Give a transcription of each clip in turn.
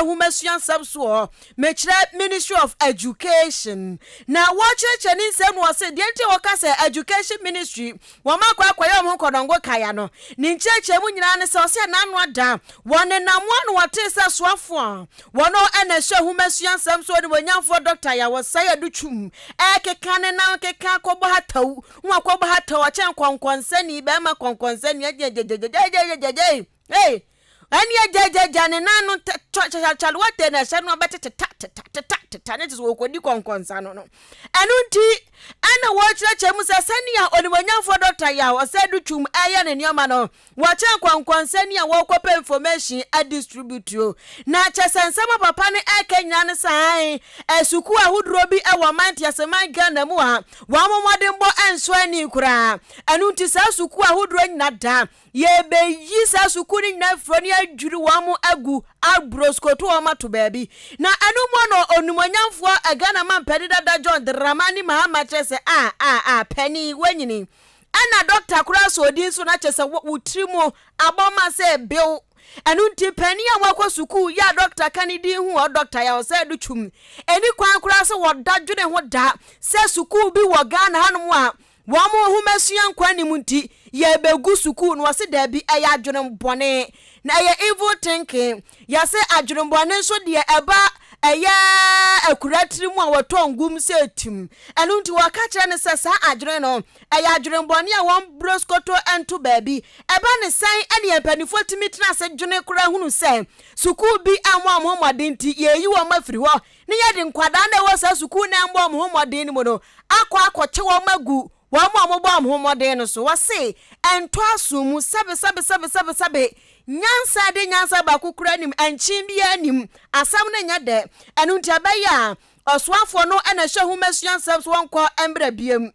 Humasian subso, Mechre Ministry of Education. Now, watch it and in was said, the Education Ministry, Wamaka Kwayam Konongo Kayano, Ninche Munyan Sosia Nanwada, one and one what is a swafwa, one and a show Humasian subso when young for Doctor I was Saya Duchum, Eke Canana Kako Bahato, Wakobahato, a chan conseni, Bama conseni, hey. And yet, Janano Chalwate and a son of better it is what you can concern. And Anna watch that Chemusa Senia or when young for Doctor Yaw said to Chum Ayan and Yamano, watch out concerning walk up information I distribute you. Natchez and some of a panic I can answer. As Sukua would robbie our mind as a man can the moa, one more more and swanny cry. And Untisa Sukua would ring that down. Ye be yisa Sukuni na Fronia Juruamu Agu, Albrosko to Ama to baby. Now, I don't want no for a Ghana man petty that John the Ramani Mahama say penny winning. Anna Doctor Cross or this one as a what would trimo Abama say Bill. And unti penny and wako suku ya Doctor Kennedy who or Doctor I said to chum. Any quan cross or that Judah what that says suku be wa Ghana hanwa. Wamo humasian kwani munti ye begu suku no se da bi aya adwene bone na ye evil thinking ya se adwene bone so de eba aya akuratiri mu a wotongum se tim enu nti waka kire ne se sa adwene no aya adwene bone a won broskoto ento baabi eba ne san ene empanifo timitna se dwene kura hunu se suku bi amwa amomode nti ye yi wo mafiri ho ne ye de nkwada na wo sa suku na ambo amomode ni mo no akwa wo magu Wamo bomb homodeno so was say, and twasumu sabe nyansa de nyansa bakukuranim and chimbianim asamne nyade and untabaya oswafo no and a show humasian subs one call embra biem.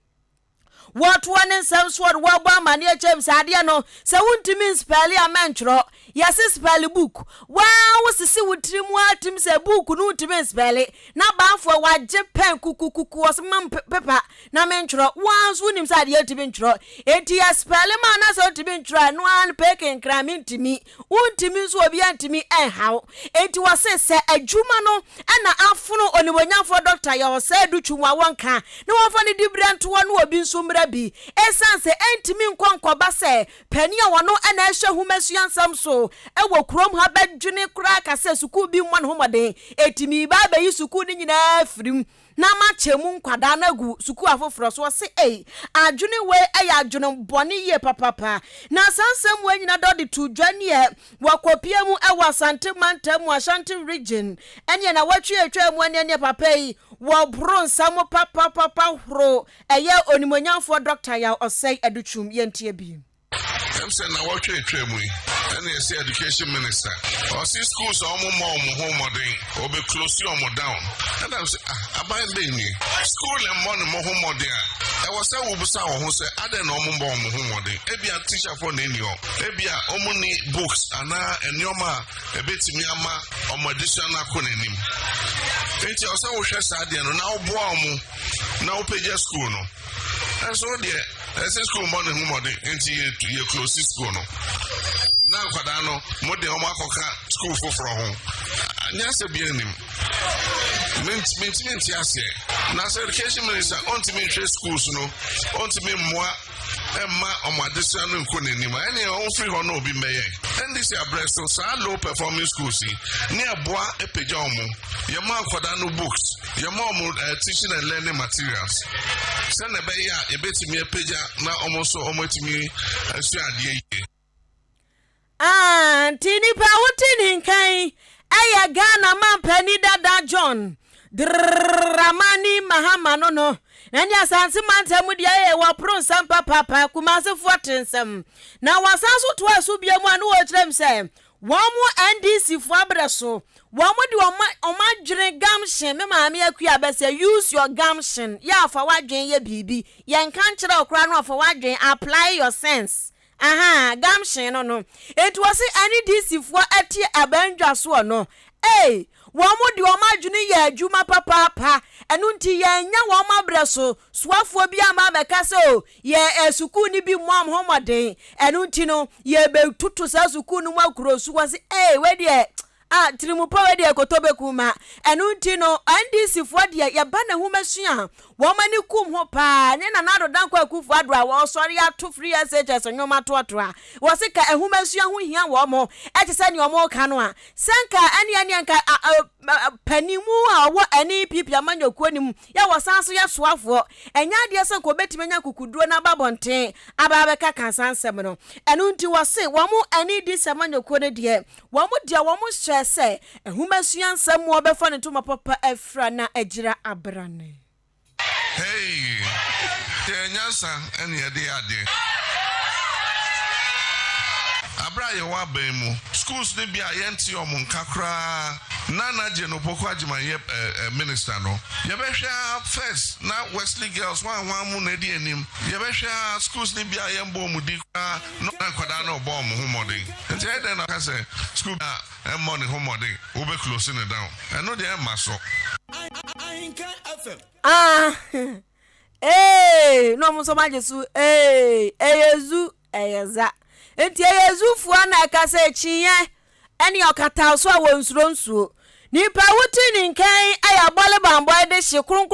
What one and some sword wabba mania James Adiano, so won't mean spelly a mantro, yes, a spelly book. Wow, was the sea with trim what him say book, no to mean spelly, not bound for what Japan cuckoo was mum pepper, na mentro, once when him said yet to be tro, it is spelly man as ought to be try, no one pecking cramming to me, won't to mean so be to me, anyhow. It was say a Jumano and a afuno only when you for Doctor, you said do you one can, no one funny different to one who have been so bi esanse entimi nkwankwa se pani a wono ana ehwe humasuan samso ewo krom ha badwene kura kase suku bi mwan homoden etimi ba ba yi suku ni nyina afrim na ma chemu nkwada na gu suku afoforo so se adwene we aya adwene bone ye papapa na sansam we nyina dode to dwane e wakopia mu ewo asante mantam ashanti region ene na watwe atwa mu ene papa yi wo bron samo papa hro eye onimonyamfo Doctor ya osei educhum yentie bi I'm saying now what you trade me and you say education minister or see schools are more home or be close to or down and I'm saying I buy me school and money more home there I was saying we saw who say I don't know more home there maybe a teacher for any maybe a omni books and your ma a bit me ama or my additional conim it's also sad now boom now pay your school no and so there as a school money into your closest school. Now, Padano, Mode Omakoka school for home. And yes, a being Mint, yes, now, education minister, on to me schools, no, on to me more. Emma on my discerning Kunima, any own free or no be may. And this year, Bristol, so low performing schools near Bois Epijomo, your mom for no books, your mom teaching and learning materials. Send a bay, a bit to me a page, now almost so almost me as you are. Ah, Tini Powtin Kai, Aya Gana man penny da John. Dramani Mahama no. Nanya sansi manta mudi ya wa pro sampa papa kumase fuatensem. Na wasanso to asubia mu anu otrem se. Wamu NDC fu abraso. Wamu di oma dwene gamshin me maami akua bese use your gamshin. Ya fa wadwen ye bibi. Ye nkan kire okra no fa wadwen apply your sense. Aha, gamshin no. It was NDC fu atie abandwa so no. Hey, Wamo di omajuni ye adwuma papa enunti ye nya woma breso suafo bi ama bekase o ye esuku ni bi mom homoden enunti no ye be tutu sa suku nu makuro su wase we de Trimupo de Kotobe Kuma, and Untino, and this if what ya bana humasia, woman you cum hopa, and another danko kufadra, was sorry out 2 free as and no matter what. Was it a humasia who here womo, at the send your more canoa, Sanka, any penny what any people among your quorum, ya was answer your swafo, and yadia son cobetimania could do an ababonte, ababaka can seminal, and Unti was say, one more any this among your quoted here, one more dear woman shall say, and who must you answer more before to my papa Efrana Ejira Abrane. Hey, Nyasa, and Yadia. Abraya Wabemu, schools ne bia yenti omun kakra nana jeno pokwa jima minister no. Yebehwa first na Wesley girls one mu na di anim. Yebehwa schools ne bia yembo mu di kwa no kwada na obo mu homodin. Enti I dey na ka say school na money homodin we be closing it down. I know the maso. Ahenkan FM. Hey, no mo so majesu. Hey, eyezu, eyeza. Enti Yezufu na kase chiye eni okata so wonsuronsuo nipa wuti ninkan aya bole bambo de hye krun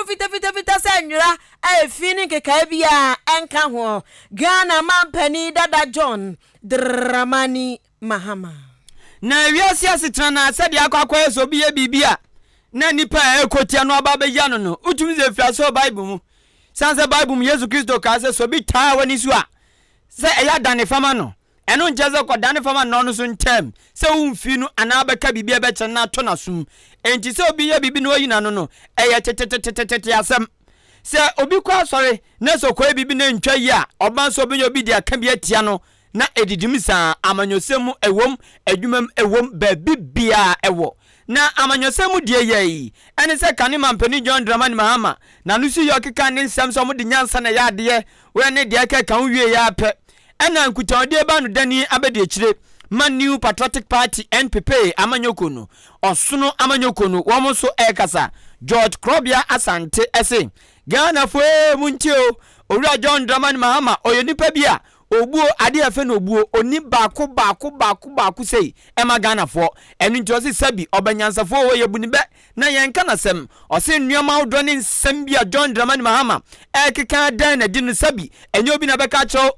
fita sanwura afini keka bia enka ho Ghana mampani dada John Dramani Mahama na wiase asetrana sede akwa eso biye bibia na nipa ekotia no aba be ya no utumi ze fiaso Bible mu sanse Bible mu Yesu Kristo ka se so bi taa wani su a se eya dane fama no eno njeze ko dane fama no no so ntem se umfi no ana beka bibia be chena to na sum enti se obi ye bibi no yina no no eya tete asem se obi kwa sorry na so kwa bibi na ntwa yi a oban so obi obi dia ka bi atia no na edidimisa amanyosem ewom adwumam ewom ba bibia ewo na amanyosem die yei ene se kane mampani John Dramani Mahama na nusu yokeka ne nsem so mo de nyansa na ya de we ne de ka kan wie ya pe ena nkutode ba no dani abede chire Man New Patriotic Party NPP amanyoko no osono amanyoko no wo so ekasa George Krobia Asante ese Ghana fo muntio owura John Dramani Mahama oyonipa bia obuo ade afa no obuo oni baako sei ema Ghana fo enu nti osi sabi obanyansafo wo yebuni be na yenka na sem osi nnuama wodro ne nsem bia John Dramani Mahama ekeka dan na di no sabi enye obi na beka cho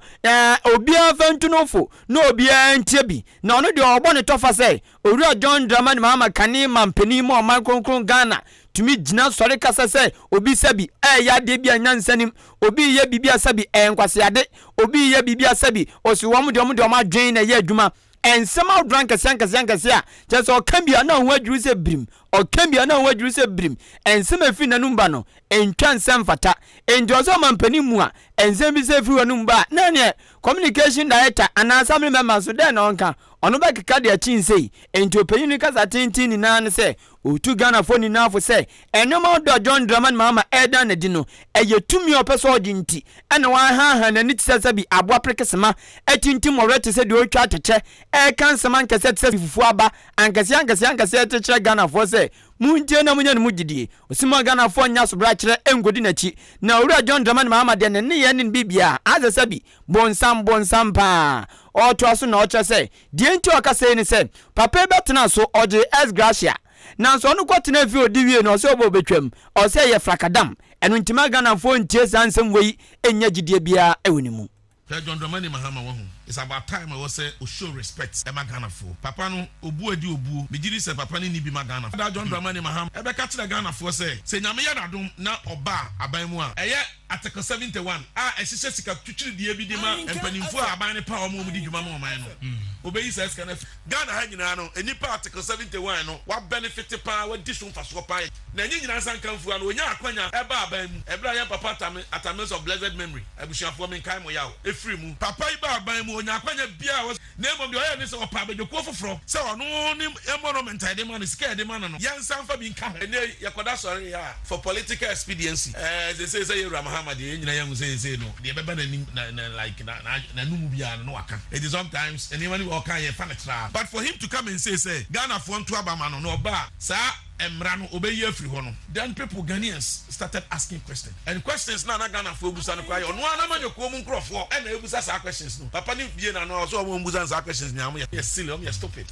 obi afa ntunofo na obi antie bi na ono de ogbo ne tofa sei owura John Dramani Mahama kane mampani mo mankronkron Ghana tumi jina sori kasa se obi sabi ya de bia nyansanim obi ye bibia sabi enkwase ade obi ye bibia sabi osi wom de adwen na ye adwuma ensema drank sankasia a just o kambia na ho adwuru se brim o kambia na ho adwuru se brim ensema fi na numba no entwa nsem fata enjoso mampani mu a ensem bi se fi wa numba na ne communication director and assembly members so den onka ono ba keka de achinsei ento panyini kasa tintin ni na ne se otu Ghana fo ni na fo se enoma do John Dramani Mahama eda na di no eye tumi opeso ojinti ena wa ha na ni tse bi aboa prekesema etintim orete se de otwa teche kansema nkese tse fufu aba ankase teche Ghana fo se muntie na munya no mugidie osimo Ghana fo nya so bra kire engodi na chi na owura John Dramani Mahama de ne ye ne bibia azese bi bonsam pa oto aso na oche se die nti okase ni se papa betena so oje S Gracia na so no kwatena fi odiwie no so obo betwam o se ye frakadam eno ntima Ghana fo ntie sansem wei enya gidie bia ewoni mu John Dramani Mahama wahu. It's about time I was say o show respect e Ghana fo. Papa no obu edi obu. Mejiri se papa ni bi Ghana. Da John Dramani Mahama e be ka kire Ghana fo say nyame ya dadum na oba aban mu a. Eye Article 71 a ehihye sika twitwiri die bi di ma empanimfo aban ne pa omo mu di dwuma ma oman no. Obeyi se sika na Ghana ha nyina no enipa Article 71 no wa benefit pa wa di so mfaso pa. Na nyi nyina san kanfu an onya akwanya e ba aban mu. E bra ya papa atames of blessed memory. Abusuafo men kai mo yawo. Efiri mu. Papa iba aban mu onya akwanya bia was name of the oya ni se opa abedwoko foforo. Se ono ni monument ide man scared de man no. Yansan fa bi nka. Ene yakoda sorry ya for political expediency. They say Ramahama de nyina yangu say no. De beba na like na numu bia no waka. It is sometimes anyone who can ye fanatra. But for him to come and say Ghana for nto abama no ba sa emrano obeye afri ho no, then people Ghanaians started asking questions, and questions na Ghana for obusa no kwai ono ana manyoko mu nkrofo e na ebusa sa questions no papa ni bie na no so o mbusa sa questions ni am ye silly, am ye stupid.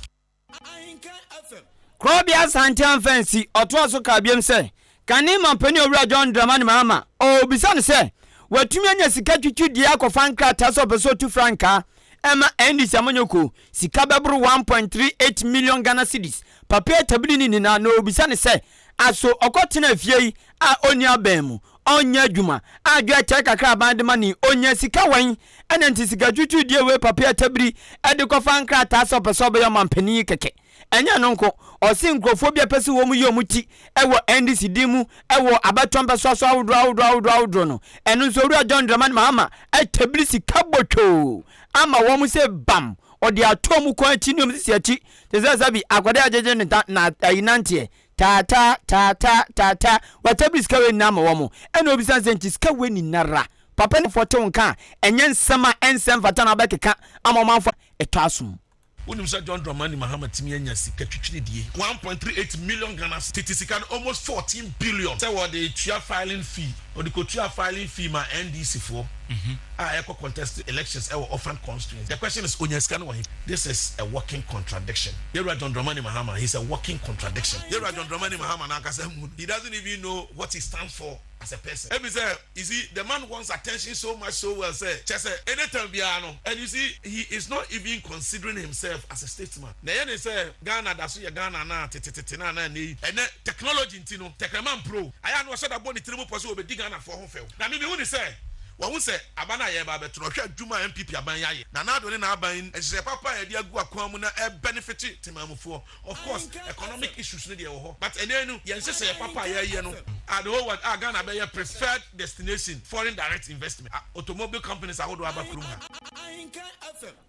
Krobia Santian Fancy or Twaso Kabiam say, Kanima Penny Ora John Dramani Mama, oh, Bisan say, where 2 million Sikatu Diako Franca Tasso Beso to Franca, Emma Andy Samonoko, Sikababru 1.38 million Ghana cedis, Papia Tablini Nina, no Bisan say, Aso Okotina Fie, Onya Bemu. Onya Juma, I get check a crab and the money, Onya Sikawan, and Antisikatu dear way Papia Tabri, and the Kofanka Tasso Pesobia Mampeni Keke. Enya nonko osinkrofobia pese wo mu yomuti ewo NDC dimu ewo abatomba soso awudro no enu nso ru John Dramani Mahama etablisi kabotwo ama wo mu se bam odi atomu kwa chi no msisi achi tezazabi akwade ajeje na ayinantie ta watablisi kawe na ma wo mu enu obisa senti skawe ni nara papa ne foto nka enye nsema ensem fatana abekeka ama manfo etwasum. When you say John Dramani Mahama Timianya Sika 1.38 million Ghana Titisikan almost 14 billion. Say what the chia filing fee or the co-chia filing fee my NDC for. Echo contest elections or often constraints. The question is this is a working contradiction. Here John Dramani Mahama, he's a working contradiction. Here John Dramani Mahama, he doesn't even know what he stands for as a person. Every say, you see, the man wants attention so much so well. Say, anytime piano, and you see, he is not even considering himself as a statesman. Now, you say Ghana, that's why Ghana na and technology, Techman Pro. I know said about the triple person will be Ghana for home. Now, maybe when they say. Who say abana ye ba betro hwe adwuma MPP abanya ye na na do ne na aban ehye papa ye dia gu akwan mu na e benefit timamufo of course economic issues ne de wo but enenu ye nse say papa ye no and the whole what Ghana be your preferred destination foreign direct investment automobile companies ahodo abakuru ha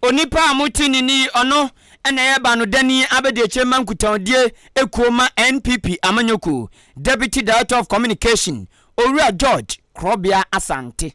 onipa amutini ni ono ena ye ba no dani abede chairman kutawdie ekoma NPP amanyoku deputy director of communication Owura George Krobia Asante.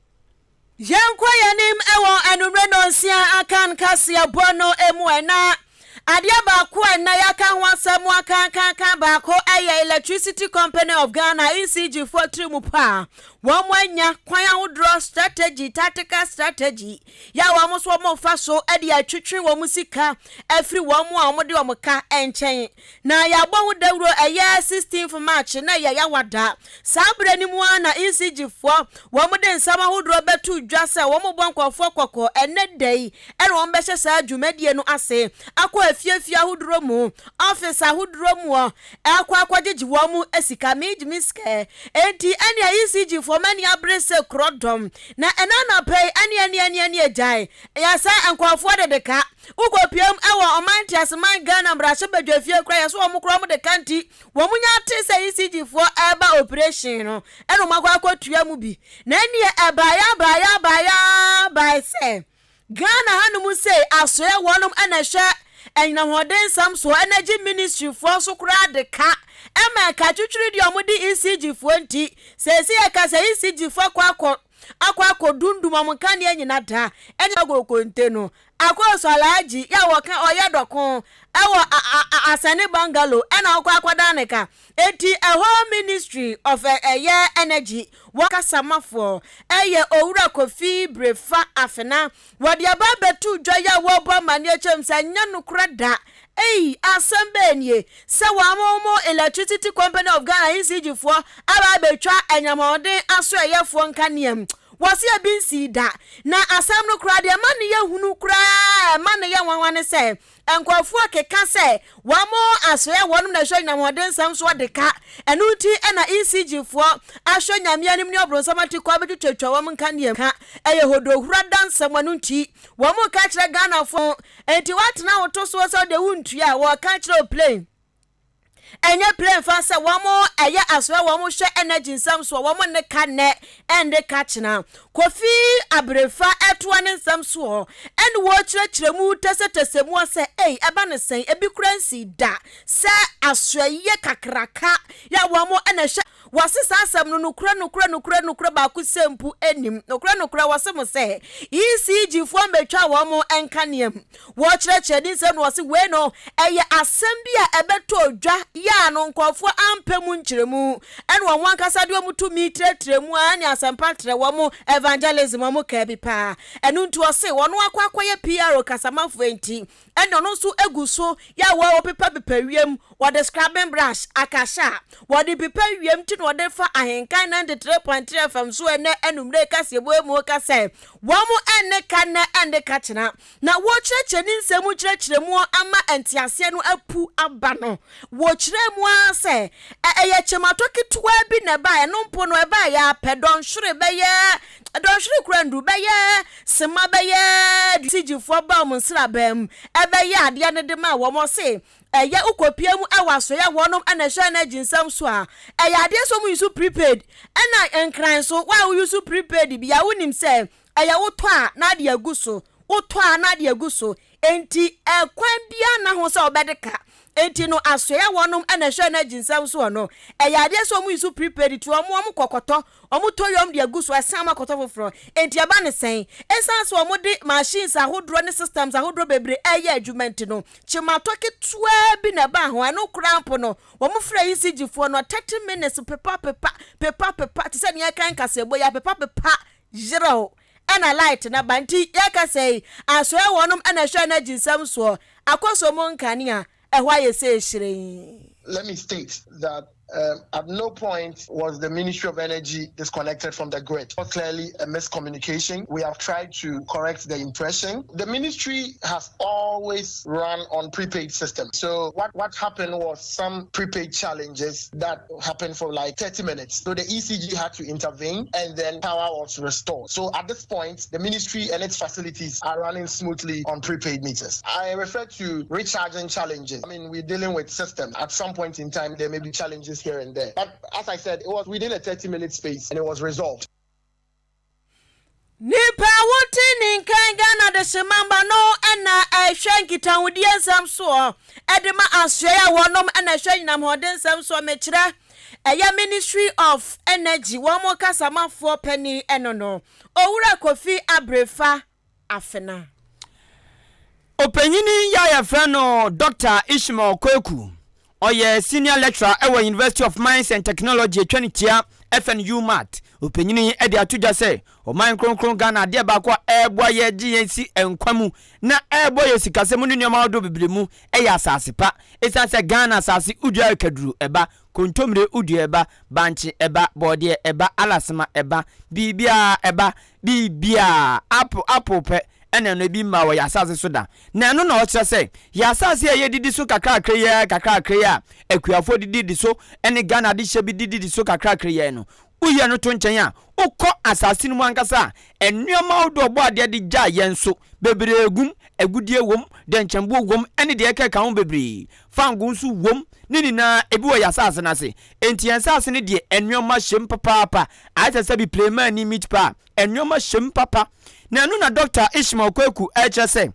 Yankwa yanim ewo anumre no nsia Ahenkan Kasiebo no emuena adia ba ko na yaka ho asemu aka ba ko eye Electricity Company of Ghana ECG for trimupa wo mwanya kwan ahudro strategy tactical strategy ya wo mo so mo fa so ade atwetwe wo musika afri wo mo a mo de wo ka enchen na ya gbo dawro eye 16th March na ya wada sabre ni mu na ECG for wo mo de nsama ahudro betu dwase wo mo bonkofo kokko enedai ere wo mbehye sa dwumadie no ase akwa afiafia ahudro mu office ahudro mu akwa jeji wo mu esika miske enti ania ECG for many abrese krodom na enana pay ani ejai ya sa ankofo de ka ugopiam ewo omantias man Ghana brashe badwafie kra ya so omukro mu de kanti wo munya te say ECG for eba operation no eno makwa tua mu bi na enie ebaya say Ghana hanum say asoe wonum anahwe ena hoden sam so energy ministry for so kra de ka ema ka twetwere di omudi ECG for nti sesi ya ka say ECG for akwa dunduma mukani anyina da enya gokonte no akwa alaji ya woka oyedokon ewo asane bangalo ena akwa daneka eti a whole ministry of energy waka samafo Owura Kofi brefa afena wode ababetu dwaya wo bo mane achemsa nya nokra da asambenie se wamomo Electricity Company of Ghana ECG for ababetwa anyamode aso eyefo nkanem wasi abinsi da na asam no kra de man ye hunu kra man ye wanwane se enkofu akeka se wamo asoya wonum na hwe nyamode nsam so de ka enuti na ECG for ahwe nyamianim ne obronsamati kwa betwetwa wam nkanem ka hodo hura dansam anunti wamo ka kire Ghana fo enti watena woto so de wuntu a wo ka kire plane enye plane fa se wamo aswa wamo hwe energy nsam so wamo ne ka ne ende ka kina Kofi abrefa etwa ne nsam so ene wo kiremu tesemu se eba ne sen ebi kuransi da se aswa ye kakraka ya wamo ene hwe wase sasam no nukura ba ku sempu enim nukura wase mo se ECG fo mbetwa wo mo enkaneam wo kyerɛkyerɛ din sɛ no wase we no ɛyɛ asɛm bi a ɛbɛtɔ odwa ya no nkɔfo ampemu nkyeremu ɛne wɔn ankasa de wɔn tumi trɛtrɛmu a ne asɛmpa trɛ wɔn evangelism wɔn ka bi pa ɛno nti wase wɔn akɔyɛ PR kasamafo enti ɛne ɔno nso egu so ya wo pepa wiem wo describing brush akasha wo de pepa wiem ti no de fa Ahenkan 93.3 FM so ene enumre Kasiebo emu ka sɛ wɔn ene ka na ene ka kyena na wo kyerɛkyerɛ ni nsɛm kyerɛkyerɛ ama entiase no apu aba no wo kyerɛ mu a sɛ ɛyɛ kyemato ketewa bi na ba ɛno mpo no ɛba ya pɛdɔn hwere bɛyɛ don hwere kurandu bɛyɛ sema bɛyɛ sigifo ba mu nsra bam ɛbɛyɛ adeɛ ne de ma wo mo se ɛyɛ ukopia mu awaso ya wonom ana hwɛ na ginsam so a ɛyɛ adeɛ so mu use prepaid ɛna enkran so wa use prepaid bia wonim sɛ ɛyɛ wotɔ a na de aguso wotɔ a na de aguso enti ɛkwan bia na ho sɛ obɛdeka enti no asoya wonom ana hwɛ na ginsam so no ɛyɛ adeɛ so mu use prepaid to omo kokɔtɔ omo toyom de aguso asan makɔtɔ foforo enti aba ne sɛn ɛsan so omo de machines ahodro ne systems ahodro bebre ɛyɛ adwumenti no chimato ketua bi na ba ho ɛno krampo no omo fra ECG fo no 30 minutes pepa te sɛ ne Ahenkan Kasiebo ya pepa zero ɛna light na banti yɛka sɛ asoya wonom ana hwɛ na ginsam so akoso mo nkania ɛhɔ ayɛ sɛ hyire. Let me state that at no point was the Ministry of Energy disconnected from the grid. It was clearly a miscommunication. We have tried to correct the impression. The ministry has always run on prepaid system. So what happened was some prepaid challenges that happened for like 30 minutes. So the ECG had to intervene and then power was restored. So at this point, the ministry and its facilities are running smoothly on prepaid meters. I refer to recharging challenges. I mean, we're dealing with systems. At some point in time, there may be challenges here and there. But as I said, it was within a 30-minute space and it was resolved. Nipa wuti ninkan Ghana de semamba no ena ehwe nkitawudi ensam so edema asua wonom ena ehwe nyinam hode ensam so mekire eya Ministry of Energy wo mo kasamafo pani enono owura Kofi Abrefa afena opanyini ya friend no Dr. Ishmael Kweku oye senior lecturer at University of Mines and Technology 20 FNU Mat opanyini e de atoja se o man kronkron Ghana de ba kwa ebo ye GNC enkwamu na ebo ye sikasemu ne nyoma do bebremu e ya asase pa esan se Ghana asase udua kaduru eba kontomre udua eba banchi eba bode eba alasema eba bibia apo pe ene no bi ma wo yasase so da na eno na o kire se yasase ye didi so kakra ya akuafo didi so ene Ghana de hye bi didi so kakra ya no uye no to nchen a ukọ asase no ankasa ennuama odo obo ade de gya yen so bebre egum agudie wom de nchembo wom ene de eka ho bebre fangu nso wom nini na ebi wo yasase na se enti yasase ne de ennuama hyem papa ayese bi plema ni meet pa ennuama hyem papa na no na Dr. Ishmael Kweku eche se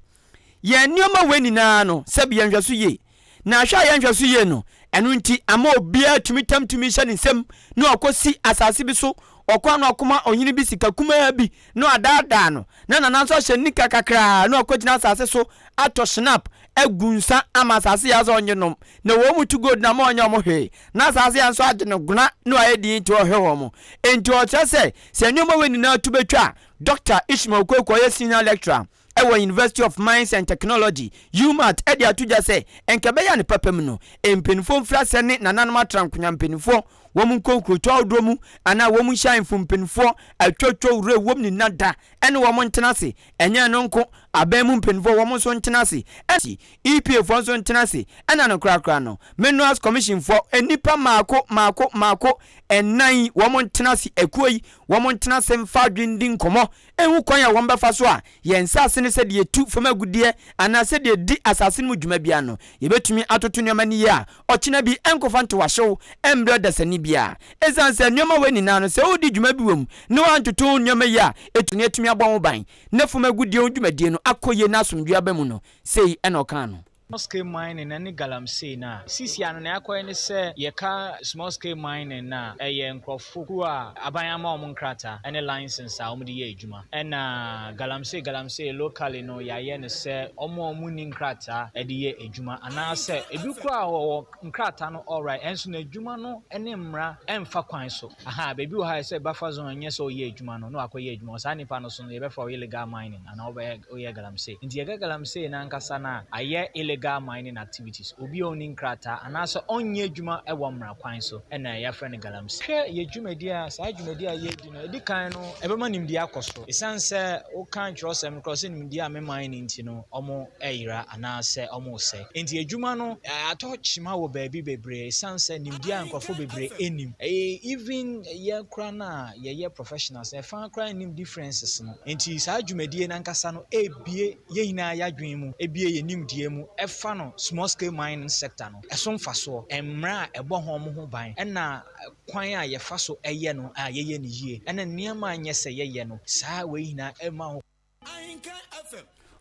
ye ennuama weni na no se bi yenhweso ye na hwa yenhweso ye no enu nti ama obia tumitam hye ne nsem na okosi asase bi so okwa no akoma onyini bi sika kuma bi no adada no na nanso hye nika kakra na okogina asase so ato snap agunsa ama asase ya zo onyenom na wo mutu god na ma onye omohwe na asase ya nso ade no guna no ayedi nti ohwe wo mo enti o kyese se nyoma weni na tubetwa Dr. Ishmael Kweku ye senior lecturer at University of Mines and Technology UMAT edi atuja se enkebeya ne papam no empenfo mfrase ne nananoma trankunya mpenfo wom konkroto odromu ana wom shine fumpenfo atwotwo re wom ni nada ene wom ntenase enya no nko abemu mpenfo wom so ntenase enti EPF so ntenase ena no krakra no Minerals Commission for enipa mako enan wom ntenase akuyi wom ntenase mfa dwindin komo enhu kwan ya wom befa so a yensase ne se de etu fama gudie ana se de di asase mu dwuma bia no yebetumi atoto nyoma ni ya okina bi enkofa nto wahyew embre dasani bia ezanse nyoma weni na no se odi dwuma bi wom ne wantoto nyoma ya etuni etumi abon ban ne fama gudie dwumadie no akoye na asomdua ba mu no sei enoka no small scale mining and galamsey na sisi ano na yakɔ ne sɛ yɛka small scale mining na ɛyɛ nkrɔfo ku a abanyama ɔmo nkrata ɛne license a ɔmo de yɛ adwuma ɛna galamsey locally no yɛayɛ ne sɛ ɔmo ni nkrata ɛde yɛ adwuma anaasɛ ebi kura wɔ nkrata no alright ɛnso na adwuma no ɛne mmra ɛmfa kwan so baabi wɔ ha sɛ buffer zone nyɛ sɛ ɔyɛ adwuma no na akɔyɛ adwuma saa nipa no so no yɛbɛfa illegal mining ana ɔyɛ galamsey nti yɛka galamsey na nkasa na ayɛ illegal mining activities obi oni nkrata anaasɛ ɔnyɛ adwuma ɛwɔ mmra kwan so ɛna yɛafrɛ no galamsey hwɛ yɛ dwumadi a saa dwumadi a yɛdi no ɛdi kan no ɛbɛma nimdi akɔ so ɛsiane sɛ woka nkyerɛsɛm korɔ sɛ nimdi a me mining nti no ɔmo ɛyera anaasɛ ɔmo sɛ nti adwuma no atɔ kyima wɔ baabi bebree ɛsiane sɛ nimdi a nkurɔfo bebree ɛnim even yɛ kora no a yɛyɛ professionals ɛfa kora nim differences no nti saa dwumadie no ankasa no ebie yɛ nyinaa yɛadwen mu ebie yɛ nimdie mu ɛfa no small scale mining sector no ɛso mfasoɔ mmara a ɛbɔ ho ban ɛna kwan a yɛfa so ɛyɛ no a yɛyɛ ne yie ɛna nneɛma a nyɛ sɛ yɛyɛ no saa wei nyinaa ɛma ho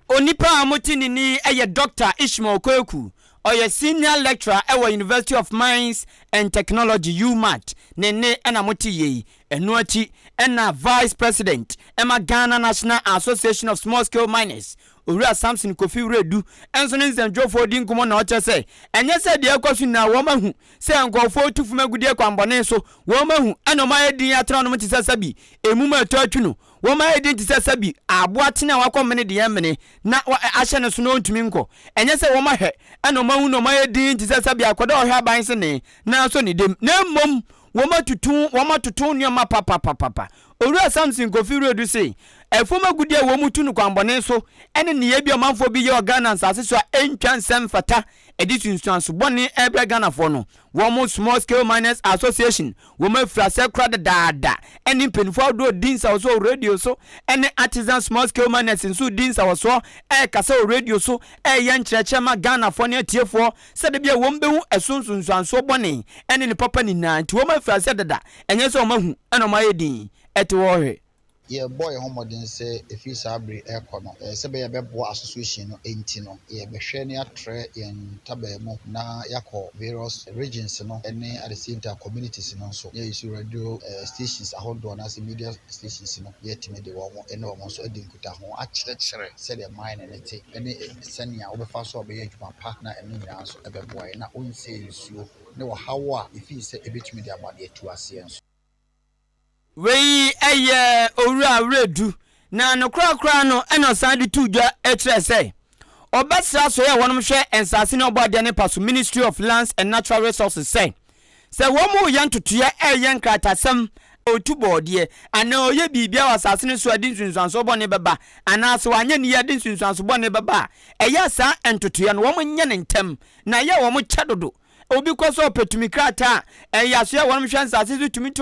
onipa a motini ni ɛyɛ Dr. Ishmael Kweku ɔyɛ senior lecturer ɛwɔ University of Mines and Technology UMAT ne ɛna moti yei ɛno akyi ɛna vice president ɛma Ghana National Association of Small Scale Miners Owura Samson Kofi Redu enso ne nsɛndwofo di nkomo na ɔkyɛ sɛ ɛnyɛ sɛ deɛ ɛkɔso na wɔn mahu sɛ nkɔfo tufuma gudie kwambɔne so wɔn mahu ɛna ɔma yɛdin atra no mte sɛ sabi emu ma ɛtɔ atwu no wɔn ma yɛdin te sɛ sabi aboa tena wakɔ mene deɛ mene na ahyɛ ne so no ntumi nkɔ ɛnyɛ sɛ wɔn mahɛ ɛna ɔma hu na ɔma yɛdin te sɛ sabi akɔda ɔhwɛ aban se ne na so ne dem na mmom wɔma tutu nneɛma papa Owura Samson Kofi Redu say efoma gudi a wɔn mutu no kwambɔne so ɛne ne yɛ bi ɔmanfo bi yɛ Ghana nsase so a ɛntwa nsɛm fata ɛdi sunsuanso bɔne ɛbrɛ Ghana fo no wɔn Small Scale Miners Association wɔn afira sɛ kora daada ɛne mpenifo do dinsa wɔ so radio so ɛne artisan small scale miners nso dinsa wɔ so ɛkasa wɔ radio so ɛyɛ nkyerɛkyerɛ ma Ghana fo ne atiefo sɛ de bia wɔn behu ɛsunsunsuanso bɔne ɛne ne papa ni na nti wɔn afira sɛ dada ɛnyɛ sɛ wɔn ahu ɛna wɔn ayɛ din ɛte wɔhwɛ ye boy homodin say efi sabre ekɔ no se be ye bɛboa association no enti no ye bɛhwɛ ne atre in tabemu na yakɔ various regions no ene at the same time communities no so ye issue radio stations ahodo na se media stations no ye timi de wo ene wo so edi nkuta ho akyerɛkyerɛ sɛ de mine ne te ene sɛnea wo bɛfa so obɛyɛ adwuma pa na ene nyina so ɛbɛboa na onse nsuo ne wo hawo a efi sɛ ebetumi de abade atu ase nso wei ɛyɛ Owura Redu na no kra no ɛna san de tudwa ɛkyerɛ sɛ ɔbɛsra so yɛ wɔnom hwɛ ensase ne ɔbɔde ne paso Ministry of Lands and Natural Resources sɛ wɔn mo yɛ ntotoyɛ ɛyɛ nkratasɛm otu bɔɔdeɛ ana ɔyɛ biribia wɔ asase ne so adi nsunsuanso bɔ ne bɛba anaasɛ wanyɛ ne yɛ adi nsunsuanso bɔ ne bɛba ɛyɛ saa ntotoyɛ no wɔn nyɛ ne ntɛm na yɛ wɔn kyɛ dodo obi koso opetumi krata yaso ya wonum hwan sase so tumi to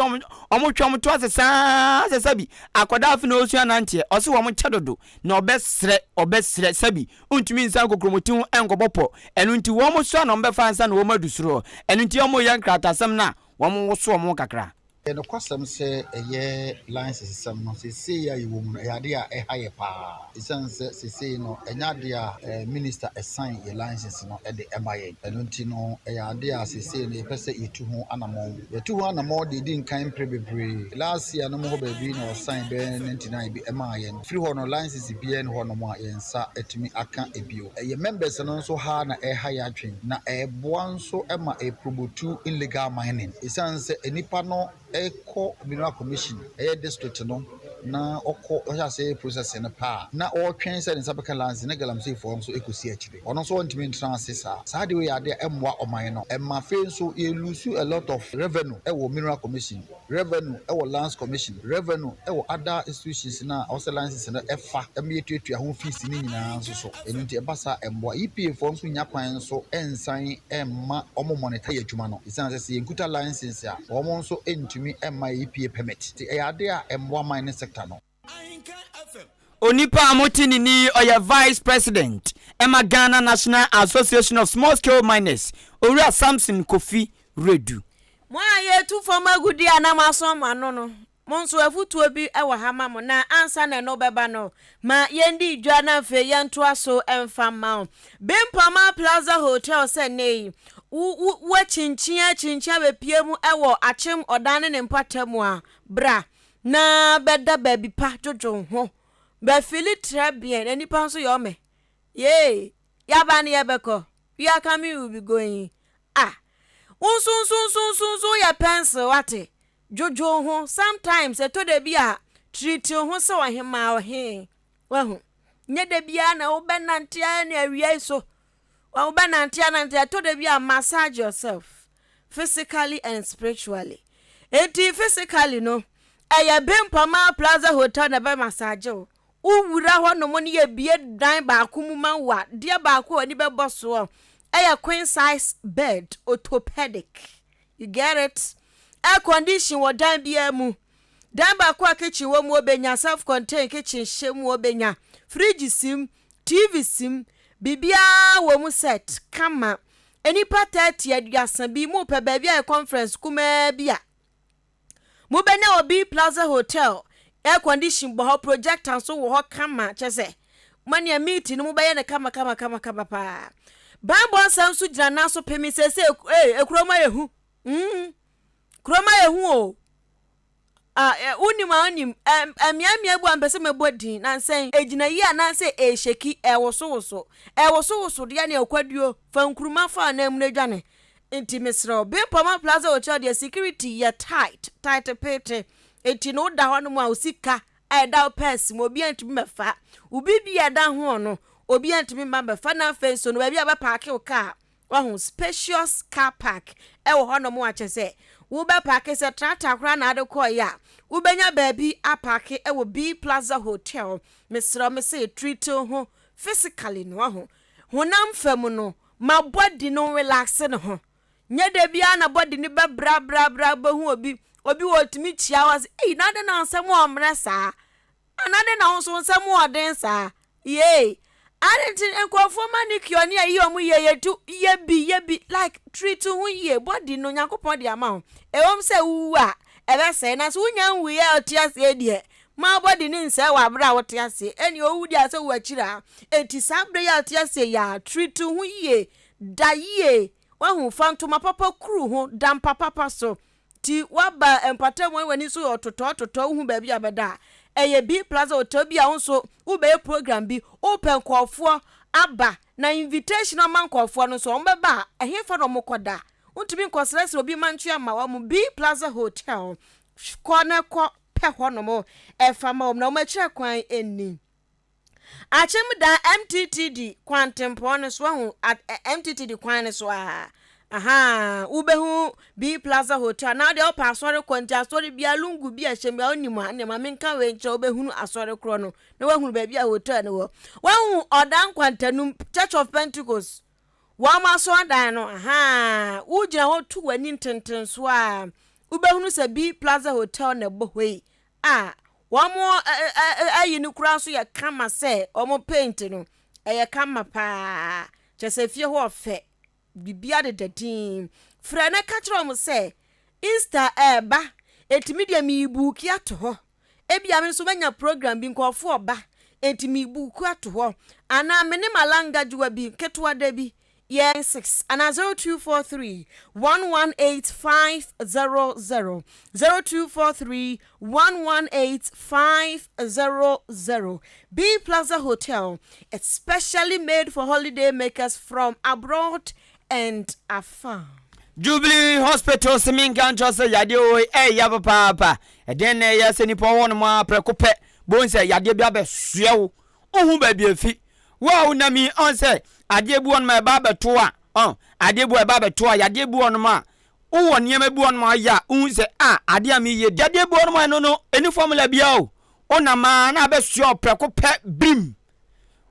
omotwom to asesa sabi akoda afi na osu anante ose wo mo kyedodo na obesre sabi untumi nsan kokromotin enkobopo enu nti wo mo so na ombefa nsa na wo madusuro enu nti wo mo yan krata sam na wo mo so mo kakra no kwasam se eye license sam no se ya yiwo mu ya de a ehaye pa isanse se no enya de a minister assign ye license no e de emaye eno nti no ya de a se no pese yitu ho anamon de din kan prebebre last year no mo ho ba bi no assign be 99 bi emaye free ho no license bi en ho no mo ayensa etimi aka ebio ye members no so ha na ehaye atwen na eboa nso ema e promote illegal mining isanse enipa no Eko Mineral Commission, district no, na oko say process in a pa. Na all trains and Sabaka lands in a galamsey form so eco CHD. On also want to mean transit. Sadi we are there M1 or minor. And my friend so you lose you a lot of revenue. Ewo Mineral Commission, revenue, Ewo Lands Commission, revenue, Ewo other institutions na also lands in the FA, immediate to your home fees in so. And into a bassa and what EPA forms in Japan so ensign Emma Omo monetary jumano. It's not saying good alliances are almost so into me and my EPA permit. The idea M1 minor sector no. Onipa amotini ni oya vice president Emma Ghana National Association of Small Scale Miners Owura Samson Kofi Redu Mwa ye tu foma gudi anamaso mano no monso afutuo bi ewa hama mo na ansa na no beba no ma yendi dwa na fe yento aso emfa ma Bimpama Plaza Hotel se nei wo chinchin be piemu ewo achem odane ne mpatamu a bra na beda baby pa jojo ho be fili trebien enipa nso yo me ye yaba ne yebeko we are coming, we will be going unsun ya pencil wate jojo ho sometimes eto de bia treat ho se wa hema o he wa hu nye de bia na wo benante na awie so wa wo benante na eto de bia massage yourself physically and spiritually eti physically no eye Bimpama Plaza Hotel na be massage o wura ho no mo ne ye bie dan ba kumuma wa de ba ko ani be boso a queen size bed orthopedic. You get it? Air condition wo dan bia mu. Dan ba kwa kitchen wo mu obenya self contained kitchen shemu obenya. Fridge sim, TV sim, bibia wo mu set kama. Enipa 30 aduasan bi mu pe ba bia conference kuma bia. Mu benya obi Plaza Hotel. Air condition bo projector so wo kama chese. Mani ya meeting mu ba ye ne kama pa. Bambo sansu jina naso pemi sese ekroma yehu kroma yehu o unim amiamia bu ambese mebodin na sen ejina yi ananse sheki ewoso de na ekwaduo fankuruma fa na emne dwane enti mesro Bimpama Plaza Hotel de security ya tight pete enti no da ho no mu a osika da pass mo bi antimi mefa ubi bia da ho no obi antimi mamba fana fenso no bia ba park o car wa spacious car park wo ho no mo ache se wo ba park se tractor kra na ade ko ya wo benya baabi a park wo B Plaza Hotel mesro me se treat ho physically no ho honam fam no ma body no relax no ho nya de bia na body ni ba bra ba hu obi wo timi chia was na de na nsem o mre sa anade na nso nsem o den sa ye arentin enkofo manicure ni ayi omu ye bi like treat hu ye body no yakopon de ama ho ewom se wu a ebe se na so nya wu ye otiase die ma body ni nse wa bra wotiase eni owu dia se wu akira enti sabre ya otiase ya treat hu ye da ye wa hu fantoma papa kru ho dam papa so ti waba empatem wani so ototo hu ba bi abeda eye B Plaza Hotel bi a nso wo be program bi open kwofo aba na invitation man kwofo no so ombeba ehefo no mokoda untumi nkosrese obi manchu ama wa mu B Plaza Hotel kone ko pe ho no mo efama na mo akire kwan eni achem da MTTD kwantempo no so hu MTTD kwan no so ubehu B Plaza Hotel na de opa asore kwonti asore bia lungu bia hemia onimu ane ma menka we nche obehu asore kro no na wahunu ba bia hotel no wahu odan kwantanum Church of Pentecost wa ma so dan no ujina ho tu wani ntenten so a ubehu se B Plaza Hotel na bohwei wa mo ayi ni kura so ya kama se omo paint no eye kama pa chese fie ho ofe bibia de dadin frana katro mo se Easter eba etimi dia mi buki ato ho ebia me so banya program bi nkofo oba etimi buku ato ho ana me ne malanga juwa bi ketwa da bi yeah 6 ana 0243 118500 0243 118500 B Plaza Hotel, especially made for holiday makers from abroad and afar. Jubilee Hospital Seminkan Jose Yadio ya papa den ya senipo won ma prekope bonse yade bia be suewo ohun ba bia fi wa unami on say ade bu on ma ba beto a ade bu ba beto a yade bu on ma wo niam bu on ma ya un say ade am ye ade bu on ma no eni formula bia o ona ma na be suo prekope bim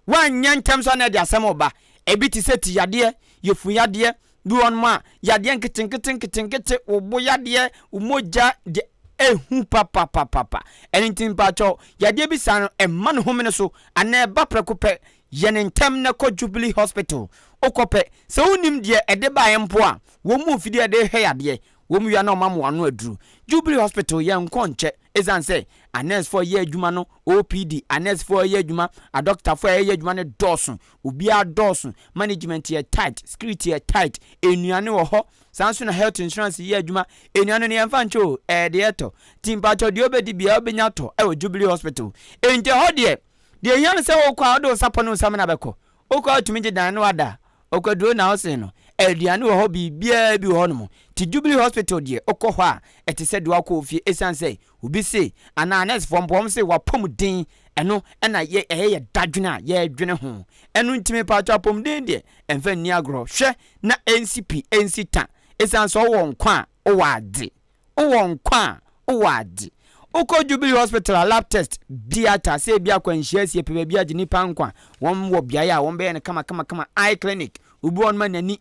wa nyantem so na de asem oba ebiti seti yade yefu yade du on ma yade nkete obo yade umoja de ehu papa anything pacho yade bi san emma no homene so ana ba prekope yenentem na ko Jubilee Hospital okope se unim de ede ba empo a wo mu fidi ede he yade wo mu ya na omam wano aduru Jubilee Hospital ye nkonche ezan say a nurse for ye adwuma no OPD a nurse for ye adwuma a doctor for ye adwuma ne dosun obi a dosun management ye tight security ye tight enuane wo ho sanso na health insurance ye adwuma enuane ne yemfa ncho de eto timpa cho de obedi bia obenya to e Jubilee Hospital ente ho de yan se wo kwa do sapo no samna beko okwa tumi je dan no ada okwaduro na ose no aduane wo ho bibia bi ho no mo ti Jubilee Hospital de okọ ho a etise do akọ ofie esanse obi se ana nurse from bom se wapom din eno na ye dadwena ye dwene ho eno ntimi pa cho pom din de emfa ni agro hwe na NCP NCTA esanse wo nkwa o wade o wade Oko Jubilee Hospital lab test diata se bia kwanhia sie pe bia gini pankwa won wo bia ya won be ne kama eye clinic ubu on ma nani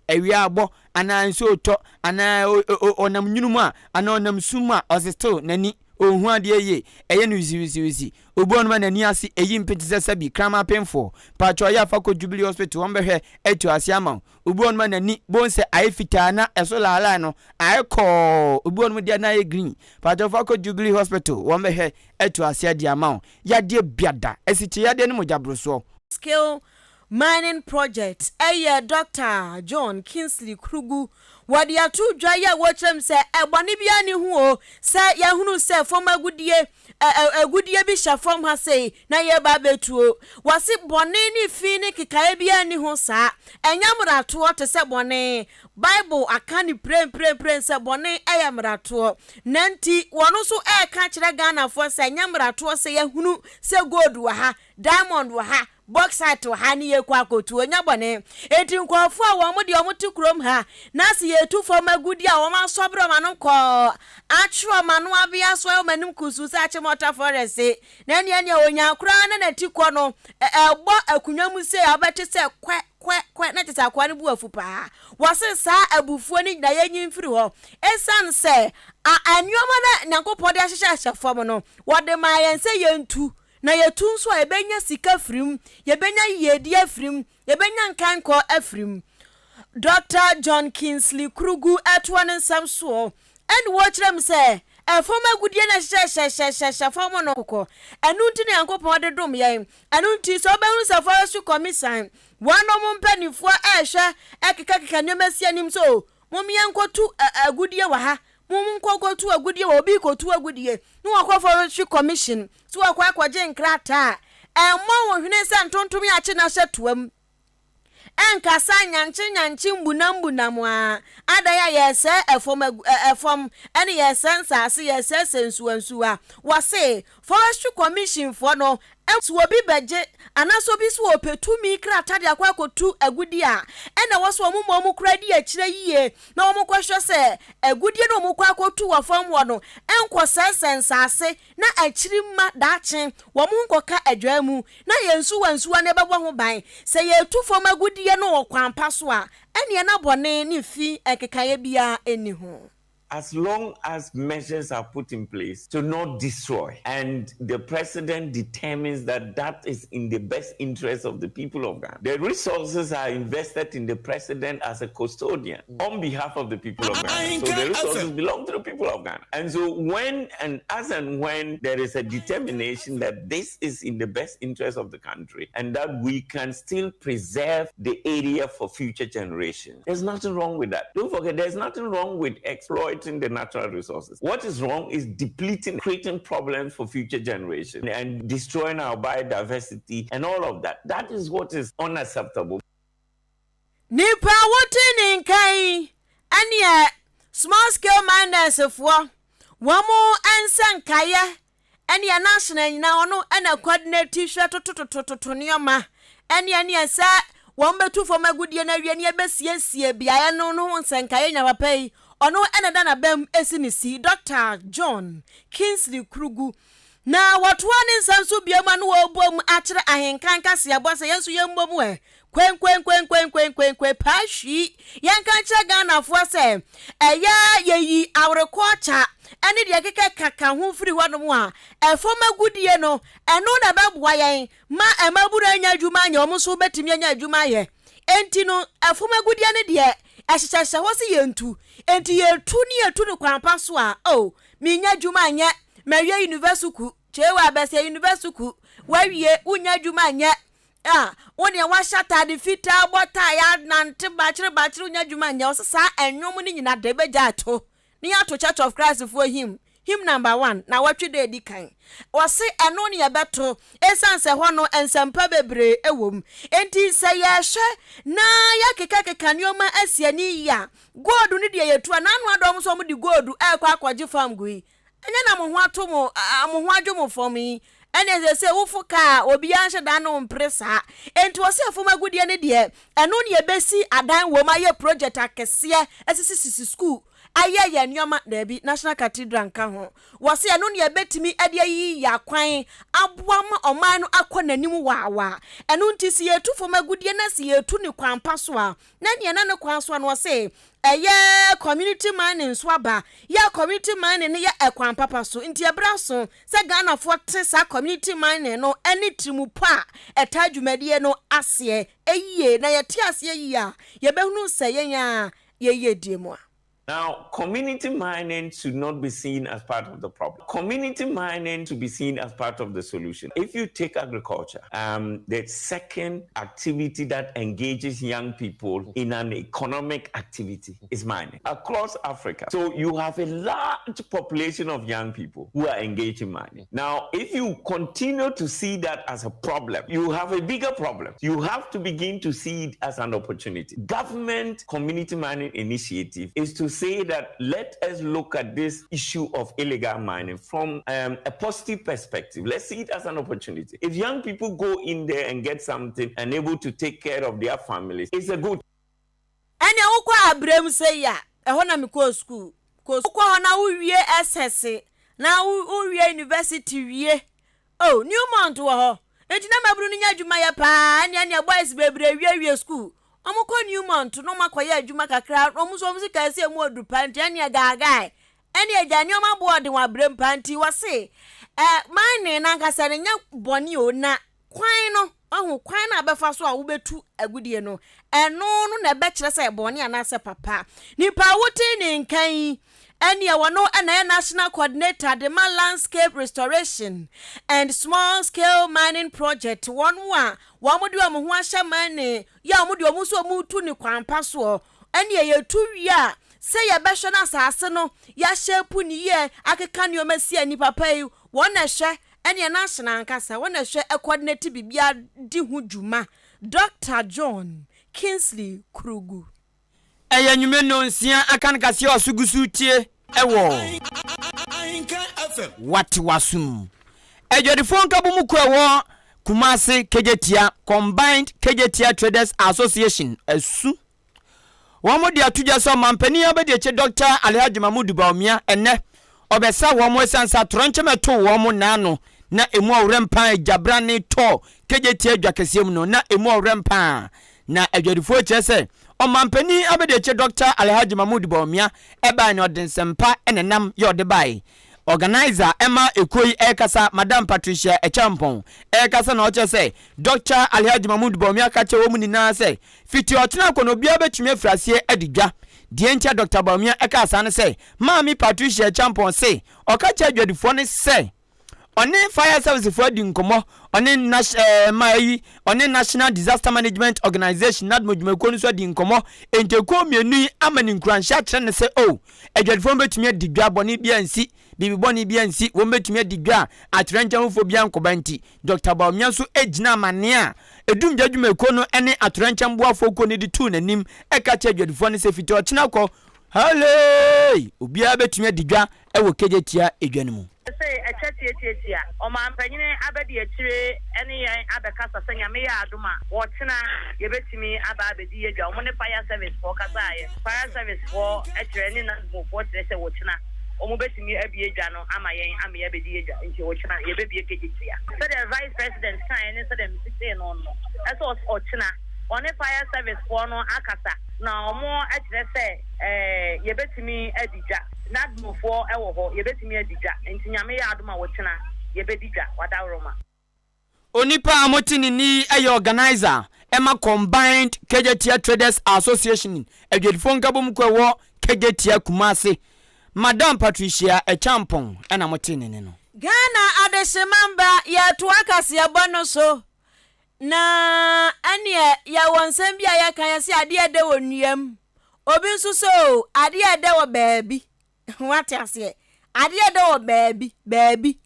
awia abo ana nso oto ana onam nyunumu a ana onam suma osisto nani ohun ade ye eye no wizi ubu on ma nani ase eyi mpetise sabi krama penfo pacho ya fa ko Jubilee Hospital won be hwe etu ase ama ubu on ma nani bonse aye fita na eso lala no aye ko ubu on mu dia na ye green pacho fa ko Jubilee Hospital won be hwe etu ase ade ama ya de biada esiche ya de no mojabroso skill mining project Dr. John Kingsley Krugu wadi atu dwa ya wotrem se ebone bia ni hu o se ya hunu se fom agudie bi sha fom ha sei na ye ba betuo wasi bone ni fi ni kikae bia ni hu sa enyamrato te se bone Bible akani pray se bone eyamrato nanti wono so ka kire Ghana fo se enyamrato se ya hunu se gold wa ha diamond wa ha bauxite wa ha ni ye kwa kotu onya bone eti nkwafu a wo mo de omo tikrom ha na se ye tu fom agudi a wo ma sobro ma no ko atro ma no abia so yo manim kusu sa chimota forest na ne onya kura na tikọ no egbo akunwa mu se abete se kwe na tisa kwa ni bu afu pa wase sa abufuo ni na yenyin firi ho esan se anyoma na nyankopode ahyehye ahyefom no wode ma yen se yentu na yetu nso ebenya sika frim yebenya yedi afrim yebenya nkanko afrim Dr. John Kingsley Krugu atwane samso and watch them say efom agudie na hye fom no kokọ enu nti na yankopon de dom yen enu nti so behunu sa forestry commission wano mpanifo ehwe ekeka nyemasi anim so mom yankotu agudie wa ha mum nkokotu agudie wa obi kotu agudie no akwa forestry commission so akwa je nkrata emmo wo hwene se ntontom ya che na hyetuam enkasa nyanchi mbunam a adaya yese efom ene yese nsase yese sensuansu a wase forestry commission for no enso obi beje anaso bi so opetumi krata de akwakotu agudi a ene woso omumo kradi akire yie na omukwhwe se agudi no omukwakotu wafam wo no enko sensase na akiri ma dache wo munkoka adwamu na yensu wansu ne bebo ho ban se yetu fom agudi no okwampa so a ene na bone ne fi ekekaye bia eni ho. As long as measures are put in place to not destroy, and the president determines that that is in the best interest of the people of Ghana, the resources are invested in the president as a custodian on behalf of the people of Ghana. So the resources belong to the people of Ghana. And so when there is a determination that this is in the best interest of the country and that we can still preserve the area for future generations, there's nothing wrong with that. Don't forget, there's nothing wrong with exploiting the natural resources. What is wrong is depleting, creating problems for future generations and destroying our biodiversity and all of that. That is what is unacceptable. Nipa wotini nkai anya small scale miners for wamo ansan kaya anya national na ono ana coordinate hwe nioma anya sa wombetu fo magudie na wie ne ebesiesie bia no nsan kaya nya papai ono eneda na bem esinisi Dr. John Kingsley Krugu na watwane nsanso biama no obom akire Ahenkan Kasiebo se yenso yembom kwen pashi yanka kire Ghana fo se eya yeyi awrekocha ene de keke kaka ho firi honom a efom agudie no eno na beboa yen ma emaburu anya adwuma anya omso betimi anya adwuma ye enti no efom agudie ne de ehyehyehye ho se yentu enti yetu ni kwampa so a oh minya dwuma anya mawie university ku chewa abese university ku wawie unya dwuma anya woni wa shata de fita bota ya nante bachire unya dwuma anya o sa enwom ni nyina de beja ato ni ato Church of Christ for him number 1 na watwe de di kan wose eno ne yebeto esanse ho no ensampa bebre ewom enti se yehwe na yakeka nioma asiani ya gold ni de yetu ananu adom so mo di gold ekwa akwaje farm gui enya na mo ho ato mo ho adwo fom yi ene se wufuka obi anhye da no mpresa enti wose afoma gudie ne de eno ne yebesi adan wo ma ye project akese esisi school aye ye nyoma debi National Cathedral nka ho wose eno ne betimi ade yi ya kwan aboa ma oman no akọ nanim waawa eno nti si yetu foma gudie na si yetu ni kwampa so a na ne na ne kwan so no wose eye community mining swaba ya community mining ne ya ekwan papa so nti ebra so se Ghana fo tesa community mining no eni trimupo a etadwumadie no ase eyiye na ye ti ase eyi a ye behunu se yenya ye diemu. Now, community mining should not be seen as part of the problem. Community mining to be seen as part of the solution. If you take agriculture, the second activity that engages young people in an economic activity is mining across Africa. So you have a large population of young people who are engaged in mining. Now, if you continue to see that as a problem, you have a bigger problem. You have to begin to see it as an opportunity. Government community mining initiative is to say that let us look at this issue of illegal mining from a positive perspective. Let's see it as an opportunity. If young people go in there and get something and able to take care of their families, it's a good. Anya ukwa abrem say ya eho na me ko school ko ho na uwie SS na uwie university wie oh Newmont wo ho enti na mabru ni nya dwuma ya pa anya boys bebre wie school omukọ Newmont no makoye adwuma kakra omuso ka se mu odu panti ane gagai ane agani o mabo de wa brem panti wase mine na nkasa ne nya boni o na kwan no ohu kwan na abefa so a wo betu agudie no eno no na be kire se boni ana se papa nipa wote ne nkan ane ye wono ana national coordinator the landscape restoration and small scale mining project one wamudi omo ho ahye mane ya omudi omuso omutu ni kwampa so ane ye tu wi a se ye behwe na asase no ya shepu ni ye akeka ni omasi ani papa yi wona hwe ane na ahye nkasa wona hwe coordinate bibia di hu dwuma Dr. John Kingsley Krugu Eya nyume no nsia Akan Kasiebo asugusu tie ewo Ahenkan FM wati wasum ejodifo nka bu mu ko ewo Kumasi Kejetia Combined Kejetia Traders Association esu womo dia tuja so mampani abedi eche Dr. Alhaji Mahmoud Baumia enne obesa womo esansa tronchemeto womo nano na emu awrempa jabrane to Kejetia dwakesiem no na emu awrempa na ejodifo chese o mampani abedi eche Dr. Alhaji Mahmoud Baumia eba ne odensempa enenam yode bai organizer Emma Ekoi ekasa Madam Patricia Echampon ekasa na oche say Dr. Alhaji Mahmoud Baumia kache wo munina say fiti otena kono bia betumi afrasie adigwa die ntia Dr. Baumia ekasa ne say Mami Patricia Echampon say okache adwadifo ne say oni fire service for di nkomo oni National Disaster Management Organization nadmojumeko nso di nkomo enteko mienu amani nkuransha kire ne say oh adwadifo betumi adigwa boni bia nsi bibi boni bia nsi wo betumi adigwa atrencha mfo bia nkobanti Dr. Baumia so ejina mane a edum jadwumeko no ene atrencha mboafo ko ne di tu nanim eka che adwadifo ne se fiti ochina ko halley obia betumi adigwa ewo Kejetia edwanemu say a chatty or my penny abadi a tree any other casa saying me aduma watching you bet me about the dia money fire service for Kazai fire service for a training and what they say watching bet me a biano am a bedia into watching a baby a Kejetia. So the vice president sign and said them say no that's all watching on a fire service for no akasa now more at the say you bet me a dija not before ewo ho you bet me a dija and nyame ya aduma wochena you bet dija wada roma onipa amotini ni organizer Emma Combined Kejetia Traders Association edwedifo nkabom kwewo Kejetia Kumasi Madam Patricia Echampong ena motini no Ghana adesemamba ya Ahenkan Kasiebo no so na ane ya wonsam bia ya kan ya se ade ade wonuam obi nso so ade ade wo baabi what ase ade ade wo baabi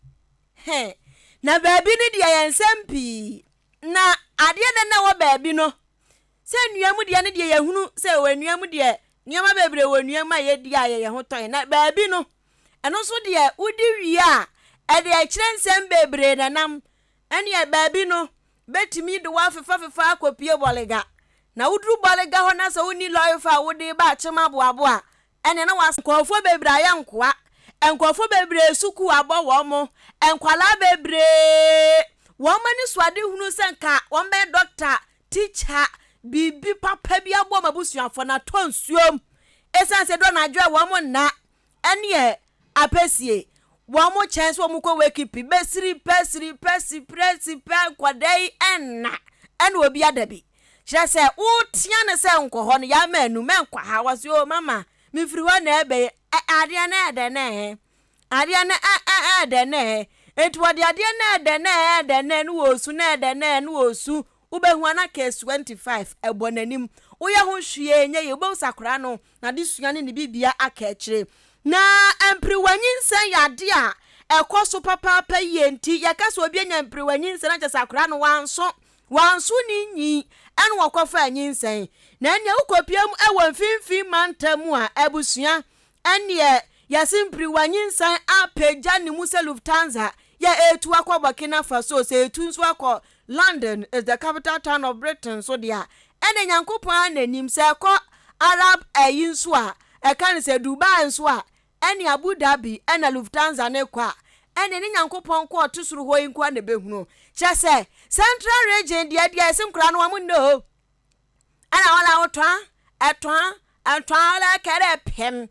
he na baabi ni dia yensam pi na ade ade na wo baabi no se nuam dia ne dia yehunu se wonuam dia nuam bebre wonuam aye dia ye ho ton na baabi no eno so dia udi wi a ade a kirensem bebre na nam ene baabi no betimi de wa fefa akopie bolega na wudru bolega ho na so woni lawyer fa wode ba chema boaboa ene na was nkofo bebre aya nkoa enkofo bebre suku abo wo mo enkwala bebre wo mani swade hunu senka wo me doctor teacher bibi papa bi abo mabusuafo na tonsuom esanse do na adwa wo mo na ene apesie Wamo chance wo muko weki pi besiri pesiri pesi presi pe kwadai enna en obi adabi kire se utia ne se nkoho no ya manu menkwa ha wase o mama mi firi ho na ebe ade na ede na he ade na ede na he etu ade na ede na nu osu na ede na nu osu ubehu na case 25 ebonanim uye ho hwie nye ye bo sakora no na de suane ne bibia aka akire na empriwanyinsen yade a ekoso papa pa yenti yakasa obi anya empriwanyinsen na chesakora no wanso ni nyi enu wakofa anyinsen na nya ukopiam ewo mfimfi mantamu a ebusua ene yasimpriwanyinsen apeja ni musa Lufthansa ya etu akwa Burkina Faso se etu nso akwa London is the capital town of Britain so dia ene nyankopon ananim se ko Arab ayinso a ekan se Dubai nso a ene Abu Dhabi ena Lufthansa ne kwa ene ni nyankopon ko otusuru ho yinkwa ne behunu chese central region dia esim kra no amu no ana wala otwa etwa la kare pem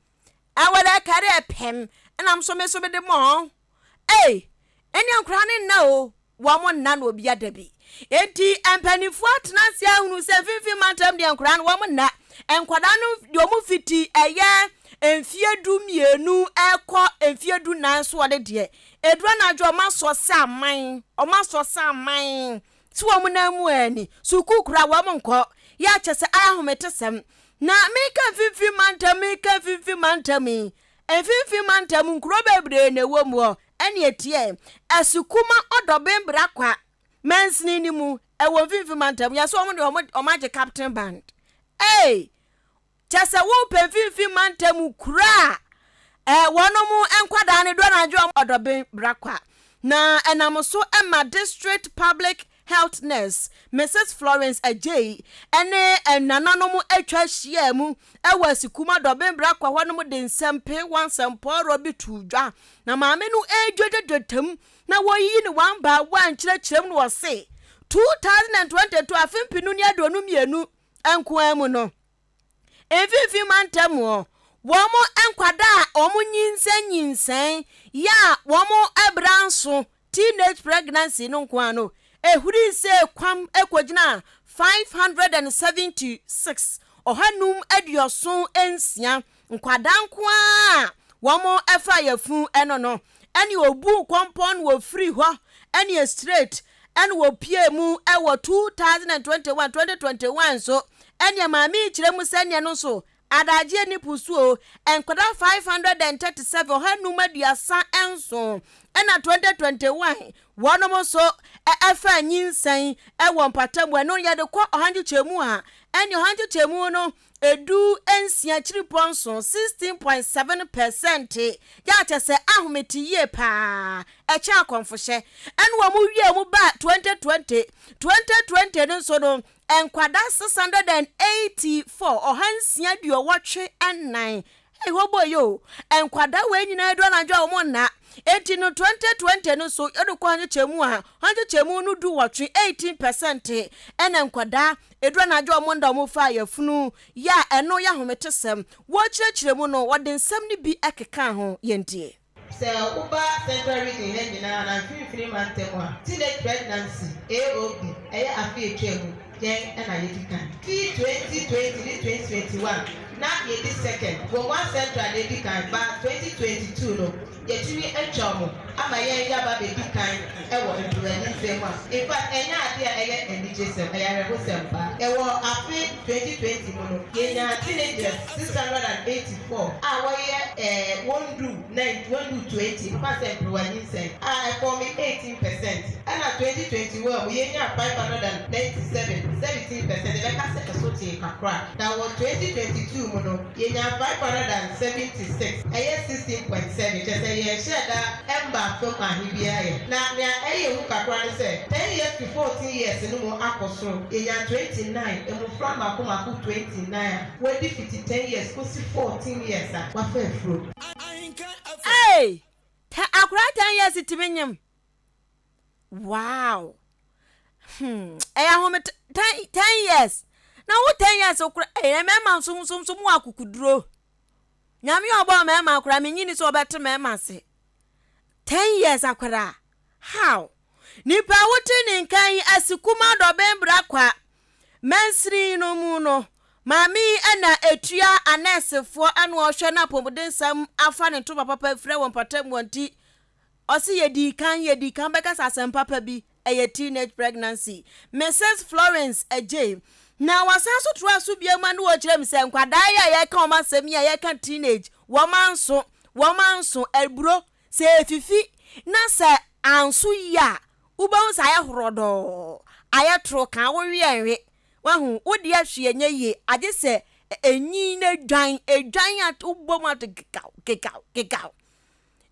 awala kare pem ena mso me so be de mo ene nkra ne na o wo mo na no obi adabi enti empanifu atnase ahunu se fifi mantam de nkra no wo mo na enkwada no de omu fiti eye enfiedu mienu ekọ enfiedu nanso ode de edura na adwo maso saman ti wo mu na mu ani suku kura wo mu nkọ ya chese ayahometesem na meka fifi mantam nkuro bebre na wo mu ene etie asukuma odobembra kwa mensini ni mu ewo fifi mantam ya so wo mu de omaje captain band chese wo pefifi mantam kura wonomu enkwada ne do na adwo odobembra kwa na enamoso Emma District Public Health Nurse Mrs. Florence Ajay ene enananom atwa hia mu ewasikuma dobembra kwa honom de nsempe wansemporo bitudwa na maame no ejodododam na woyi ne wamba wan kirechirem no wose 2022 afimpinu ni adonu mienu enkoa mu no efifi mantamu womo enkwada omo nyinsen ya womo ebranso teenage pregnancy no nkoa no ehuri se kwam ekogina 576 ohanum adioson ensia nkwada nkoa womo efa yafu eno no eni obu kompon wo free ho eni straight eni wo pie mu ewo 2021 so eni maami kiremu senia no so adaje ni pusuo enkwada 537 ohanum aduasa enso ena 2021 wonomo so efa nyinsan ewo mpatam eno ye de kwa ohanju chemu a eni ohanju chemu no edu ensia chiriponso 16.7% ya chese ahumeti ye pa echa konfoshe enu wo mu wie mu ba 2020 no so no enkwada 684 ohansia dio wotwe enan hoboyo enkwada we nyina edu na adwa wo na enti no 2020 no so edu kwa hanju chemu no du wotwe 18% ena enkwada edu na adwa wo nda mo fa yafunu ya eno ya hometesem wo kirechire mu no wode nsem ni bi ekeka ho yentie So Uba Central Region Henina and 3 months teenage pregnancy AOB a few and I did 2020-2021 not yet this second for 1 central lady kind but 2022 no yet me a chum I'm a young baby kind ever into the same one in fact any idea and DJ I was a war after 2020 mono teenagers 684 our year 1 do 20% one inside I for me 18% and at 2021 we have 597 17%. Like I said, that was 2022. Mono, you have 576. I have 16.7. Just a year, share that ember from my HBI. Now, I look at 10 years to 14 years, no more Akosro. You have 29, and from Akuma 29. When 10 years, 14 years. What fair fruit? Hey! Akura 10 years it to wow. I home 10 years. Now what 10 years okra mema sum akukuduro. Nyame obo mema akra menyini so better mema se. 10 years akwara. How? Nipa wote ni nkan asikuma do bembra kwa. Mensri no mu no. Mami ana etua anesefo anu ohwe na pomodensam afa ne to papa frɛ won patam wanti. Osi yedi kan beka sasem papa bi. A teenage pregnancy. Mrs. Florence AJ. Now was also true to be a man who watch them say, Quadaya, ya come and say me, ya can teenage. Woman so, elbro, say fifi, nasa, ansu ya. Ubons I rodo. I tro can worry. Well, would ya she and ye? I just say, a giant uboma to kick out.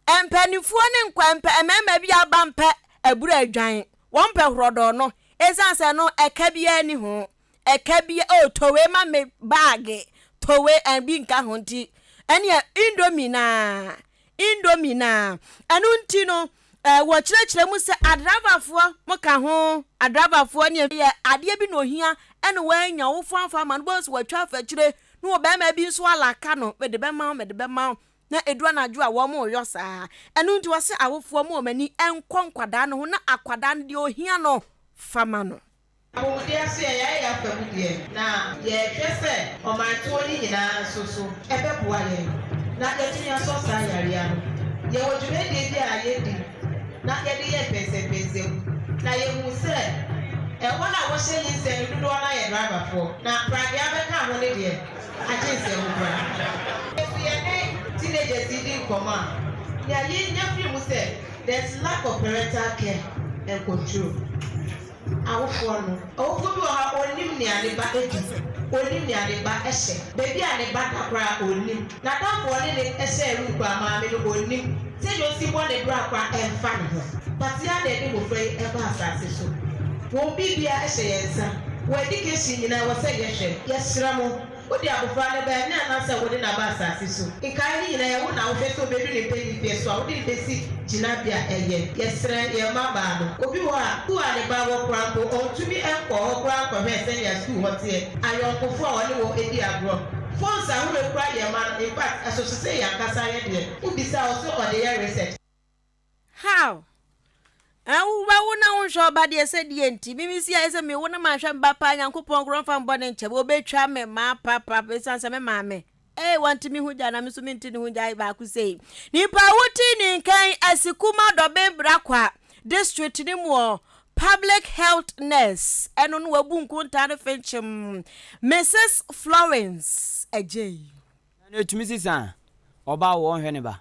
And penny phone and quamp, and maybe a bumper, a bread giant. One per rodo no, esanse no ekabia ni ho, ekabia o towe ma me bag, towe and bin ka honti. Enya indomina. Anunti no, wo chire mu se adrabafo mo ka ho, adrabafo ne ade bi no hia, ene wa nya wo fanfa man bo so watwa fa chire, no wo be ma bi so alaka no, me de be ma. Na edua na adwo a wo mo yo saa enu nti wose awofo mo mani enkonkwada no ho na akwada no de ohia no fama no Abodi ase ya famudie na ye hwese o man to ni nyina soso ebeboa ye na yetinya so saa yare ya no ye wodwene de bi a ye di na ye de ye pese na ye hu se wona wo hye yin se dudu na ye driver for na prade abeka ho ne de aje se ho bra teenagers didn't come out. There's lack of parental care and control. Our phone. Oh, we are only near the back only near the back essay. Baby, and the back cry only. Not that one in the essay room by mammy only. Say you see one the black and find her. But the other they will pray ever as so. Won't be a essay answer. Where the case in our suggestion. Yes, Ramo. What the Abufana by answer within a bass so. In Kylie, I won't now so baby the penny so did they see Jinabia again. Yes, sir, your mamma. Obiwa, who are the Bible crampo or to be a or cramp of her senior school what's here. I don't go for a Edia Bro. Fonsa who will cry your man, in fact, as to say, and Cassandra, who be also on the air research. How? Wona wonsho ba de se de enti mimi si ese me wona ma hwa mba pa Nyankopon kron fa mbɔ ne nche bo betwa me ma papa besanse me ma me want me hu jana me so me ntini hu jai ba ku sei nipa wuti ni kan asikuma do be bra kwa district ni mo public health nurse eno no wabu nkunta ne fenchim Mrs. Florence AJ na etumi sisa oba wo hwe ne ba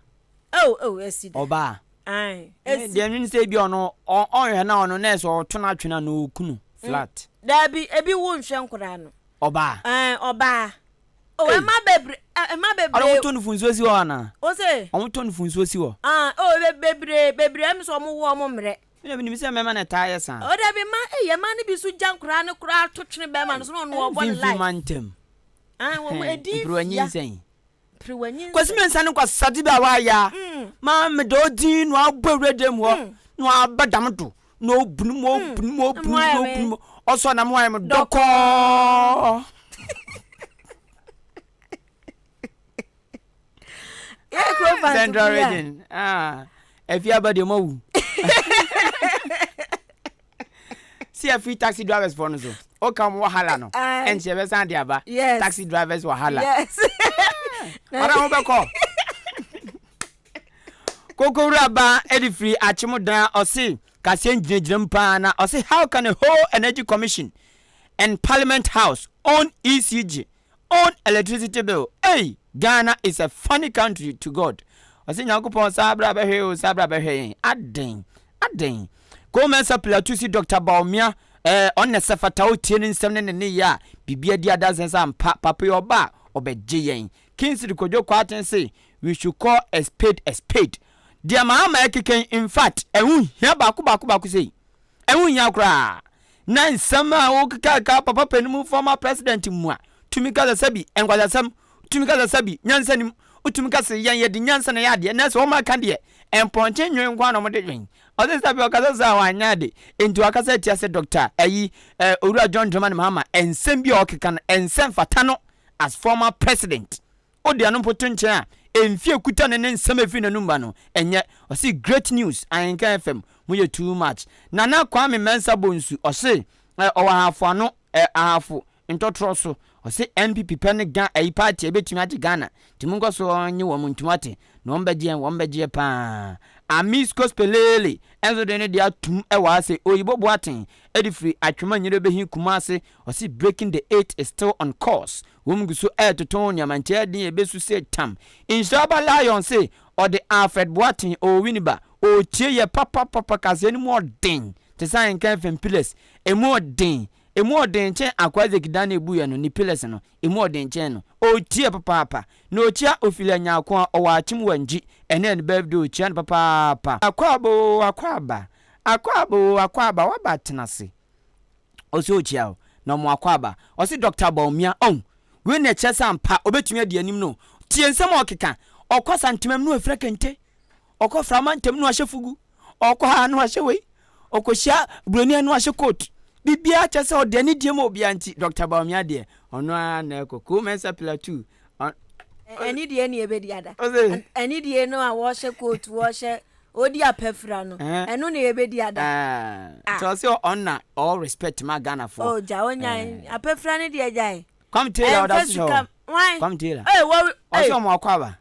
esi oba ai de nni se bi ono onhwe na ono nurse o tona twena na okunu flat dabi ebi wo nhwe nkura no oba oba ema bebre aro to nufu nso si wo na o se on to nufu nso si wo bebre em so mo wo mo mre mi se mema na taye san o dabi ma ma ne bi su jankura ne kura to twene be ma no so no wo bon life mantem wo edi bruanyin Kwasi mensa ne kwasade ba wa ya ma me do din no abawredem ho no abadam do no bunu oso na mo ayem doko ye Central region. If you have the move. See a few taxi drivers for us. Oh, come wahala no. And she was on the yes. Taxi drivers wahala. Yes. I don't know call. Koko Raba Edifree Achimodan or say Kasien Jimpana or say how can a whole energy commission and Parliament House own ECG own electricity bill? Hey, Ghana is a funny country to God. I say Nakupon Sabra Behe Aden. Go mensa platusi Dr. Baumia on the Safata Tinin 7 in the year. Bibia dia dozen some papa or ba or be J. Kings to Kojo Quat and say we should call a spade a spade. Dear Mamma Kikan, in fact, and we hear Baku say, and we yakra. Nine summer, Okaka, Papa Penmu, former president to moi, to me gather Sabi, and what are some to me gather Sabi, Yansen, Utumikasa, Yan Yadi, Yansen, and that's all my candy, and pointing you in one of the ring. Others have your Kazaza, Nadi, into a cassette, yes, doctor, Ura John German Mama, and Sembiokikan, and San Fatano as former president. Oh, they are no potential. In few kutan and then some of in a numbano, and yet I see great news. Ahenkan FM, we too much. Nana Kwame Mensa Bonsu, or say, or half or no, half into trosso, or say NPP Penigan, a party a bit to Magic Ghana, Timungo so on you woman to Mati, no one bedia pan. A Miss Cospelele, and so then they are to a say, oh, you boating, Edifree, I command you to be Kumase, or see breaking the 8 is still on course. Woman so air to Tonya, Mantia, dear Bessu said Tam. In Shaba Lion say, or the Alfred Boating, or Winiba, or cheer papa cause any more ding. The sign came from Pillars, a more ding. A more danger, acquire the Dani Buyan, ni Pillars, a more danger. Oh, dear papa, no chia Ophelia Yakwa or Chimwenji, and then Bevdo Chan papa. Aquaba, what about Tenassi? Also, chiao, no more aquaba, or see Dr. Baumia on. When the chess and pa obey me, dear Nimno, Tien some okika, or cause antimem no frequente, or call Framantem no ashafugu, or call no ashaway, or Kosha, Brunia no ashacoat. Bibia chess or Denny Demo Bianchi, Dr. Baumia dear, or no aneko, Mensa Pilatu. I need any bediada. I need ye know a washer coat, washer, oh dear Pefrano, and only a bediada. So, your honor, all respect to my Ghana for. Oh, Jaonia, a Pefrani dear jay. Come tell her that's all. Why? Come tell her. Hey, what? Also, more cover.